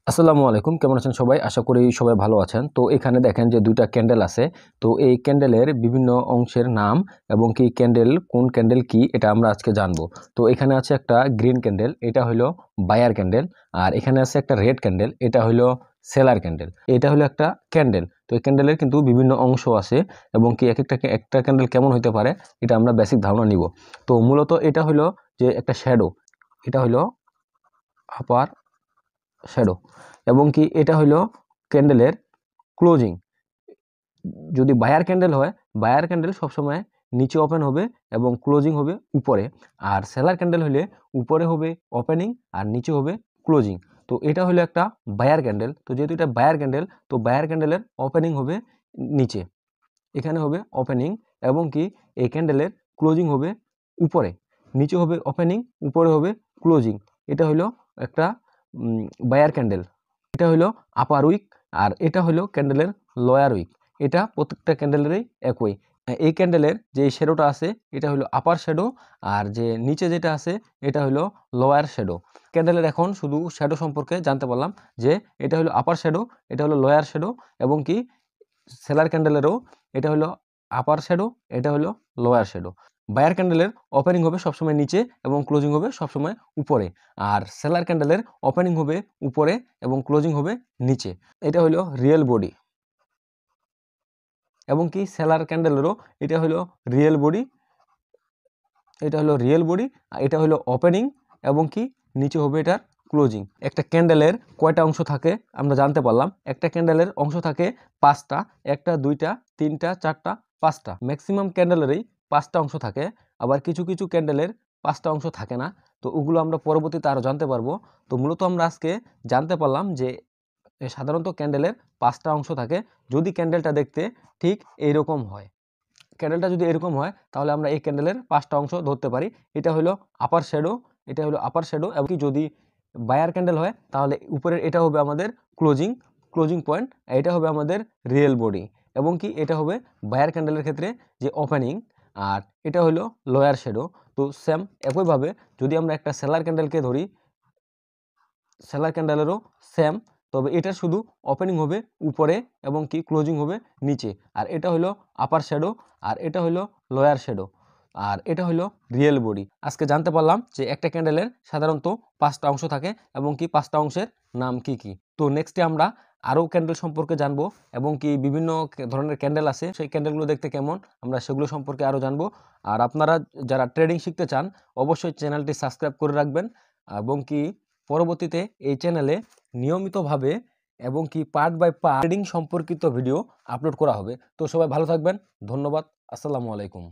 আসসালামু আলাইকুম, কেমন আছেন সবাই? আশা করি সবাই ভালো আছেন। তো এখানে দেখেন যে ২টা ক্যান্ডেল আছে। তো এই ক্যান্ডেলের বিভিন্ন অংশের নাম এবং কি ক্যান্ডেল কোন ক্যান্ডেল কি এটা আমরা আজকে জানবো। তো এখানে আছে একটা গ্রিন ক্যান্ডেল, এটা হলো বায়ার ক্যান্ডেল। আর এখানে আছে একটা রেড ক্যান্ডেল, এটা হলো সেলার ক্যান্ডেল। এটা হলো একটা ক্যান্ডেল। তো এই ক্যান্ডেলের কিন্তু বিভিন্ন অংশ আছে এবং কি একটা ক্যান্ডেল কেমন হতে পারে এটা আমরা বেসিক ধারণা নিব। তো মূলত এটা হলো যে একটা শ্যাডো, এটা হলো আপার শ্যাডো এবং কি এটা হলো ক্যান্ডেলের ক্লোজিং। যদি বায়ার ক্যান্ডেল হয়, বায়ার ক্যান্ডেল সবসময় নিচে ওপেন হবে এবং ক্লোজিং হবে উপরে। আর সেলার ক্যান্ডেল হলে উপরে হবে ওপেনিং আর নিচে হবে ক্লোজিং। তো এটা হলো একটা বায়ার ক্যান্ডেল। তো যেহেতু এটা বায়ার ক্যান্ডেল, তো বায়ার ক্যান্ডেলের ওপেনিং হবে নিচে, এখানে হবে ওপেনিং এবং কি এই ক্যান্ডেলের ক্লোজিং হবে উপরে, নিচে হবে ওপেনিং, উপরে হবে ক্লোজিং। এটা হলো একটা বায়ার ক্যান্ডেল। এটা হলো আপার উইক আর এটা হলো ক্যান্ডেলের লোয়ার উইক। এটা প্রত্যেকটা ক্যান্ডেলেরই একই। এই ক্যান্ডেলের যে শ্যাডোটা আছে এটা হলো আপার শ্যাডো আর যে নিচে যেটা আছে এটা হলো লোয়ার শ্যাডো। ক্যান্ডেলের এখন শুধু শ্যাডো সম্পর্কে জানতে পারলাম যে এটা হলো আপার শ্যাডো, এটা হলো লোয়ার শ্যাডো এবং কি সেলার ক্যান্ডেলেরও এটা হলো আপার শ্যাডো, এটা হলো লোয়ার শ্যাডো। বায়ার ক্যান্ডেলের ওপেনিং হবে সবসময় নিচে এবং ক্লোজিং হবে সবসময় উপরে। আর সেলার ক্যান্ডেলের ওপেনিং হবে উপরে এবং ক্লোজিং হবে নিচে। এটা হলো রিয়েল বডি এবং কি সেলার ক্যান্ডেলেরও এটা হলো রিয়েল বডি, এটা হলো রিয়েল বডি, আর এটা হলো ওপেনিং এবং কি নিচে হবে এটার ক্লোজিং। একটা ক্যান্ডেলের কয়টা অংশ থাকে আমরা জানতে পারলাম। একটা ক্যান্ডেলের অংশ থাকে 5টা, একটা, 2টা, 3টা, 4টা, 5টা। ম্যাক্সিমাম ক্যান্ডেলেরই 5টা অংশ থাকে, আবার কিছু কিছু ক্যান্ডেলের 5টা অংশ থাকে না। তো ওগুলো আমরা পরবর্তীতে আরও জানতে পারবো। তো মূলত আমরা আজকে জানতে পারলাম যে সাধারণত ক্যান্ডেলের 5টা অংশ থাকে যদি ক্যান্ডেলটা দেখতে ঠিক এইরকম হয়। ক্যান্ডেলটা যদি এরকম হয় তাহলে আমরা এই ক্যান্ডেলের 5টা অংশ ধরতে পারি। এটা হলো আপার শ্যাডো, এটা হলো আপার শ্যাডো এবং কি যদি বায়ার ক্যান্ডেল হয় তাহলে উপরের এটা হবে আমাদের ক্লোজিং ক্লোজিং পয়েন্ট, এটা হবে আমাদের রিয়েল বডি এবং কি এটা হবে বায়ার ক্যান্ডেলের ক্ষেত্রে যে ওপেনিং, আর এটা হলো লোয়ার শ্যাডো। তো সেম একইভাবে যদি আমরা একটা সেলার ক্যান্ডেলকে ধরি, সেলার ক্যান্ডেলেরও সেম, তবে এটা শুধু ওপেনিং হবে উপরে এবং কি ক্লোজিং হবে নিচে। আর এটা হলো আপার শ্যাডো আর এটা হলো লোয়ার শ্যাডো আর এটা হলো রিয়েল বডি। আজকে জানতে পারলাম যে একটা ক্যান্ডেলের সাধারণত 5টা অংশ থাকে এবং কি 5টা অংশের নাম কি কি। তো নেক্সটে আমরা আরও ক্যান্ডেল সম্পর্কে জানবো এবং কি বিভিন্ন ধরনের ক্যান্ডেল আছে সেই ক্যান্ডেলগুলো দেখতে কেমন আমরা সেগুলো সম্পর্কে আরও জানবো। আর আপনারা যারা ট্রেডিং শিখতে চান অবশ্যই চ্যানেলটি সাবস্ক্রাইব করে রাখবেন এবং কি পরবর্তীতে এই চ্যানেলে নিয়মিতভাবে এবং কি পার্ট বাই পার্ট ট্রেডিং সম্পর্কিত ভিডিও আপলোড করা হবে। তো সবাই ভালো থাকবেন, ধন্যবাদ, আসসালামু আলাইকুম।